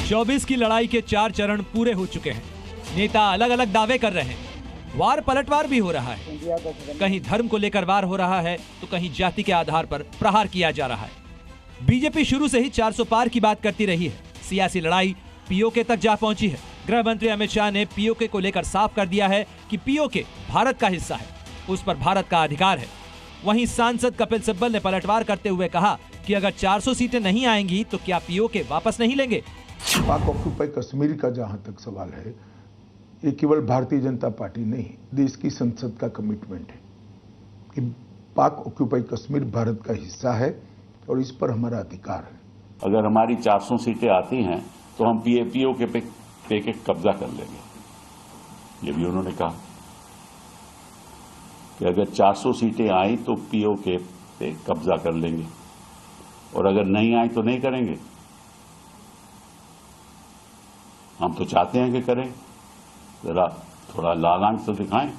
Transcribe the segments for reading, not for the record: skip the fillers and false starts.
24 की लड़ाई के 4 चरण पूरे हो चुके हैं। नेता अलग अलग दावे कर रहे हैं। वार पलटवार भी हो रहा है। कहीं धर्म को लेकर वार हो रहा है तो कहीं जाति के आधार पर प्रहार किया जा रहा है। बीजेपी शुरू से ही 400 पार की बात करती रही है। सियासी लड़ाई पीओके तक जा पहुंची है। गृह मंत्री अमित शाह ने पीओके को लेकर साफ कर दिया है कि पीओके भारत का हिस्सा है, उस पर भारत का अधिकार है। वहीं सांसद कपिल सिब्बल ने पलटवार करते हुए कहा कि अगर 400 सीटें नहीं आएंगी तो क्या पीओके वापस नहीं लेंगे। पाक ऑक्यूपाई कश्मीर का जहां तक सवाल है, ये केवल भारतीय जनता पार्टी नहीं, देश की संसद का कमिटमेंट है कि पाक ऑक्यूपाई कश्मीर भारत का हिस्सा है और इस पर हमारा अधिकार है। अगर हमारी 400 सीटें आती हैं तो हम पीओके पे कब्जा कर लेंगे। ये भी उन्होंने कहा कि अगर 400 सीटें आई तो पीओके पे कब्जा कर लेंगे और अगर नहीं आई तो नहीं करेंगे। हम तो चाहते हैं कि करें, जरा थोड़ा लाल आंख से दिखाएं।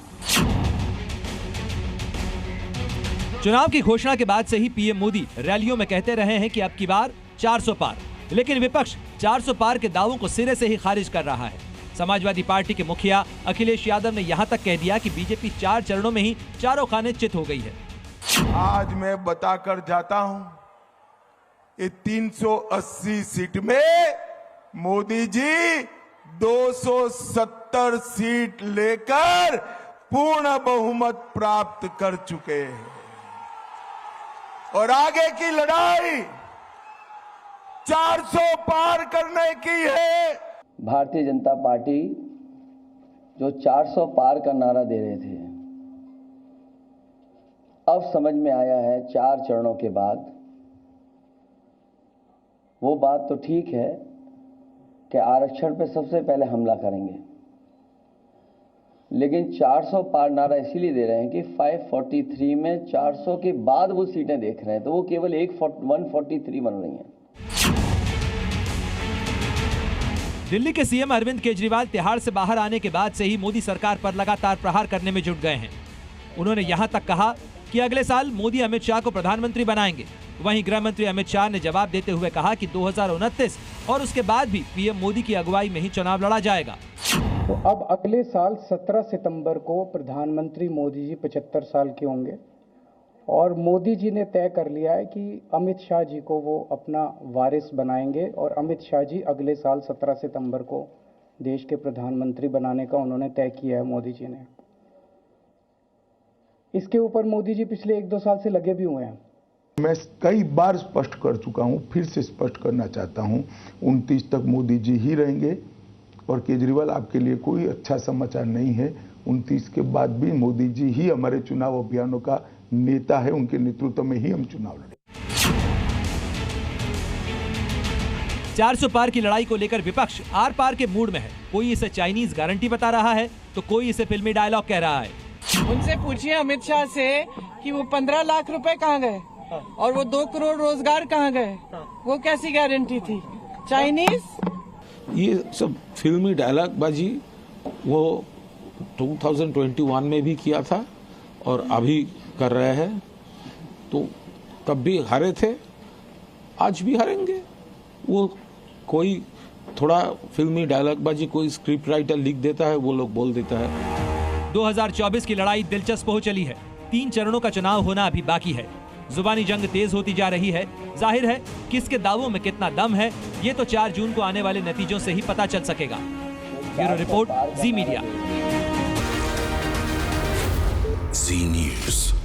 चुनाव की घोषणा के बाद से ही पीएम मोदी रैलियों में कहते रहे हैं कि अब की बार 400 पार, लेकिन विपक्ष 400 पार के दावों को सिरे से ही खारिज कर रहा है। समाजवादी पार्टी के मुखिया अखिलेश यादव ने यहां तक कह दिया कि बीजेपी 4 चरणों में ही चारों खाने चित हो गई है। आज मैं बताकर जाता हूं, ये 380 सीट में मोदी जी 270 सीट लेकर पूर्ण बहुमत प्राप्त कर चुके हैं और आगे की लड़ाई 400 पार करने की है। भारतीय जनता पार्टी जो 400 पार का नारा दे रहे थे, अब समझ में आया है 4 चरणों के बाद, वो बात तो ठीक है कि आरक्षण पे सबसे पहले हमला करेंगे, लेकिन 400 पार नारा इसीलिए दे रहे हैं कि 543 में 400 के बाद वो सीटें देख रहे हैं, तो वो केवल 143 बन रही हैं। दिल्ली के सीएम अरविंद केजरीवाल तिहाड़ से बाहर आने के बाद से ही मोदी सरकार पर लगातार प्रहार करने में जुट गए हैं। उन्होंने यहां तक कहा कि अगले साल मोदी अमित शाह को प्रधानमंत्री बनाएंगे। वहीं गृह मंत्री अमित शाह ने जवाब देते हुए कहा कि 2029 और उसके बाद भी पीएम मोदी की अगुवाई में ही चुनाव लड़ा जाएगा। तो अब अगले साल 17 सितंबर को प्रधानमंत्री मोदी जी 75 साल के होंगे और मोदी जी ने तय कर लिया है कि अमित शाह जी को वो अपना वारिस बनाएंगे और अमित शाह जी अगले साल 17 सितंबर को देश के प्रधानमंत्री बनाने का उन्होंने तय किया है मोदी जी ने। इसके ऊपर मोदी जी पिछले 1-2 साल से लगे भी हुए हैं। मैं कई बार स्पष्ट कर चुका हूं, फिर से स्पष्ट करना चाहता हूं, 29 तक मोदी जी ही रहेंगे और केजरीवाल आपके लिए कोई अच्छा समाचार नहीं है। 29 के बाद भी मोदी जी ही हमारे चुनाव अभियानों का नेता है, उनके नेतृत्व में ही हम चुनाव लड़ेंगे। 400 पार की लड़ाई को लेकर विपक्ष आर पार के मूड में है। कोई इसे चाइनीज गारंटी बता रहा है तो कोई इसे फिल्मी डायलॉग कह रहा है। उनसे पूछिए अमित शाह से कि वो 15 लाख रुपए कहाँ गए और वो 2 करोड़ रोजगार कहाँ गए, वो कैसी गारंटी थी? चाइनीज ये सब फिल्मी डायलॉग बाजी वो 2021 में भी किया था और अभी कर रहे हैं, तो तब भी हारे थे, आज भी हारेंगे। वो कोई थोड़ा फिल्मी डायलॉग बाजी कोई स्क्रिप्ट राइटर लिख देता है, वो लोग बोल देता है। 2024 की लड़ाई दिलचस्प हो चली है। 3 चरणों का चुनाव होना अभी बाकी है। जुबानी जंग तेज होती जा रही है। जाहिर है किसके दावों में कितना दम है, ये तो 4 जून को आने वाले नतीजों से ही पता चल सकेगा। ब्यूरो रिपोर्ट, जी मीडिया। जी न्यूज़।